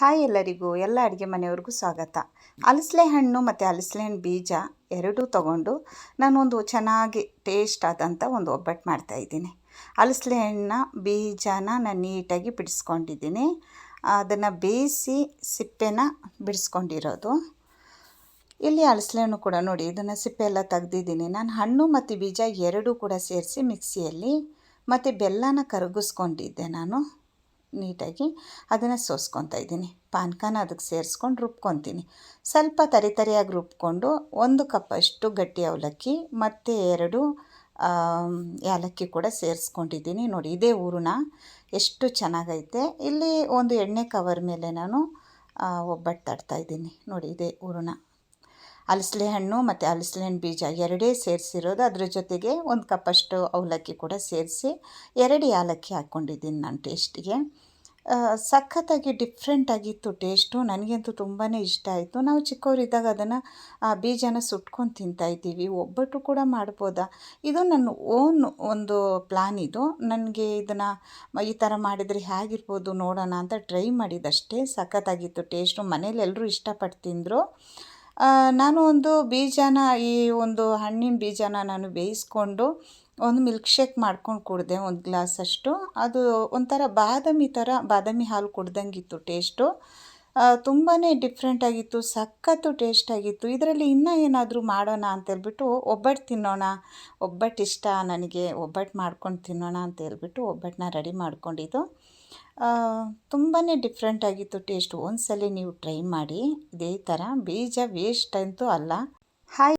Hi ಎಲ್ಲರಿಗೂ, ಎಲ್ಲ ಅಡುಗೆ ಮನೆಯವ್ರಿಗೂ ಸ್ವಾಗತ. ಹಲಸಲೆ ಹಣ್ಣು ಮತ್ತು ಹಲಸಲೆ ಹಣ್ಣು ಬೀಜ ಎರಡೂ ತೊಗೊಂಡು ನಾನೊಂದು ಚೆನ್ನಾಗಿ ಟೇಸ್ಟ್ ಆದಂಥ ಒಂದು ಒಬ್ಬಟ್ಟು ಮಾಡ್ತಾಯಿದ್ದೀನಿ. ಹಲಸಲೆ ಹಣ್ಣನ್ನ ಬೀಜನ ನಾನು ನೀಟಾಗಿ ಬಿಡಿಸ್ಕೊಂಡಿದ್ದೀನಿ. ಅದನ್ನು ಬೇಯಿಸಿ ಸಿಪ್ಪೆನ ಬಿಡಿಸ್ಕೊಂಡಿರೋದು. ಇಲ್ಲಿ ಹಲಸಲೆ ಹಣ್ಣು ಕೂಡ ನೋಡಿ, ಇದನ್ನು ಸಿಪ್ಪೆ ಎಲ್ಲ ತೆಗ್ದಿದ್ದೀನಿ. ನಾನು ಹಣ್ಣು ಮತ್ತು ಬೀಜ ಎರಡೂ ಕೂಡ ಸೇರಿಸಿ ಮಿಕ್ಸಿಯಲ್ಲಿ ಮತ್ತು ಬೆಲ್ಲನ ಕರಗಿಸ್ಕೊಂಡಿದ್ದೆ ನಾನು ನೀಟಾಗಿ. ಅದನ್ನು ಸೋಸ್ಕೊತಾ ಇದ್ದೀನಿ. ಪಾನಕನ ಅದಕ್ಕೆ ಸೇರಿಸ್ಕೊಂಡು ರುಬ್ಕೊತೀನಿ. ಸ್ವಲ್ಪ ತರಿಯಾಗಿ ರುಬ್ಕೊಂಡು 1 ಕಪ್ಪಷ್ಟು ಗಟ್ಟಿ ಅವಲಕ್ಕಿ ಮತ್ತು 2 ಏಲಕ್ಕಿ ಕೂಡ ಸೇರಿಸ್ಕೊಂಡಿದ್ದೀನಿ. ನೋಡಿ, ಇದೇ ಹೂರಣ ಎಷ್ಟು ಚೆನ್ನಾಗೈತೆ. ಇಲ್ಲಿ ಒಂದು ಎಣ್ಣೆ ಕವರ್ ಮೇಲೆ ನಾನು ಒಬ್ಬಟ್ಟು ತಡ್ತಾಯಿದ್ದೀನಿ. ನೋಡಿ, ಇದೇ ಹೂರಣ. ಹಲಸಲೆ ಹಣ್ಣು ಮತ್ತು ಹಲಸಲೆ ಹಣ್ಣು ಬೀಜ ಎರಡೇ ಸೇರಿಸಿರೋದು. ಅದ್ರ ಜೊತೆಗೆ 1 ಕಪ್ಪಷ್ಟು ಅವಲಕ್ಕಿ ಕೂಡ ಸೇರಿಸಿ 2 ಏಲಕ್ಕಿ ಹಾಕ್ಕೊಂಡಿದ್ದೀನಿ ನಾನು ಟೇಸ್ಟಿಗೆ. ಸಖತ್ತಾಗಿ ಡಿಫ್ರೆಂಟಾಗಿತ್ತು ಟೇಸ್ಟು. ನನಗಂತೂ ತುಂಬಾ ಇಷ್ಟ ಆಯಿತು. ನಾವು ಚಿಕ್ಕವರಿದ್ದಾಗ ಅದನ್ನು ಬೀಜನ ಸುಟ್ಕೊಂಡು ತಿಂತಾಯಿದ್ದೀವಿ. ಒಬ್ಬಟ್ಟು ಕೂಡ ಮಾಡ್ಬೋದಾ? ಇದು ನನ್ನ ಓನ್ ಒಂದು ಪ್ಲ್ಯಾನ್. ಇದು ನನಗೆ ಇದನ್ನು ಈ ಥರ ಮಾಡಿದರೆ ಹೇಗಿರ್ಬೋದು ನೋಡೋಣ ಅಂತ ಟ್ರೈ ಮಾಡಿದ್ದಷ್ಟೇ. ಸಖತ್ತಾಗಿತ್ತು ಟೇಸ್ಟು. ಮನೇಲಿ ಎಲ್ಲರೂ ಇಷ್ಟಪಟ್ಟು ತಿಂದರು. ನಾನು ಒಂದು ಬೀಜನ, ಈ ಒಂದು ಹಣ್ಣಿನ ಬೀಜನ ನಾನು ಬೇಯಿಸ್ಕೊಂಡು ಒಂದು ಮಿಲ್ಕ್ ಶೇಕ್ ಮಾಡ್ಕೊಂಡು ಕುಡಿದೆ 1 ಗ್ಲಾಸಷ್ಟು. ಅದು ಒಂಥರ ಬಾದಾಮಿ ಹಾಲು ಕುಡ್ದಂಗಿತ್ತು ಟೇಸ್ಟು. ತುಂಬಾ ಡಿಫ್ರೆಂಟಾಗಿತ್ತು, ಸಖತ್ತು ಟೇಸ್ಟಾಗಿತ್ತು. ಇದರಲ್ಲಿ ಇನ್ನೂ ಏನಾದರೂ ಮಾಡೋಣ ಅಂತೇಳ್ಬಿಟ್ಟು ಒಬ್ಬಟ್ಟು ತಿನ್ನೋಣ, ಒಬ್ಬಟ್ಟು ಇಷ್ಟ ನನಗೆ, ಒಬ್ಬಟ್ಟು ಮಾಡ್ಕೊಂಡು ತಿನ್ನೋಣ ಅಂತೇಳ್ಬಿಟ್ಟು ಒಬ್ಬಟ್ಟನ್ನ ರೆಡಿ ಮಾಡ್ಕೊಂಡಿದ್ದು. ತುಂಬಾ ಡಿಫ್ರೆಂಟಾಗಿತ್ತು ಟೇಸ್ಟು. ಒಂದ್ಸಲ ನೀವು ಟ್ರೈ ಮಾಡಿ ಇದೇ ಥರ. ಬೀಜ ವೇಸ್ಟ್ ಅಂತೂ ಅಲ್ಲ. ಹಾಯ್.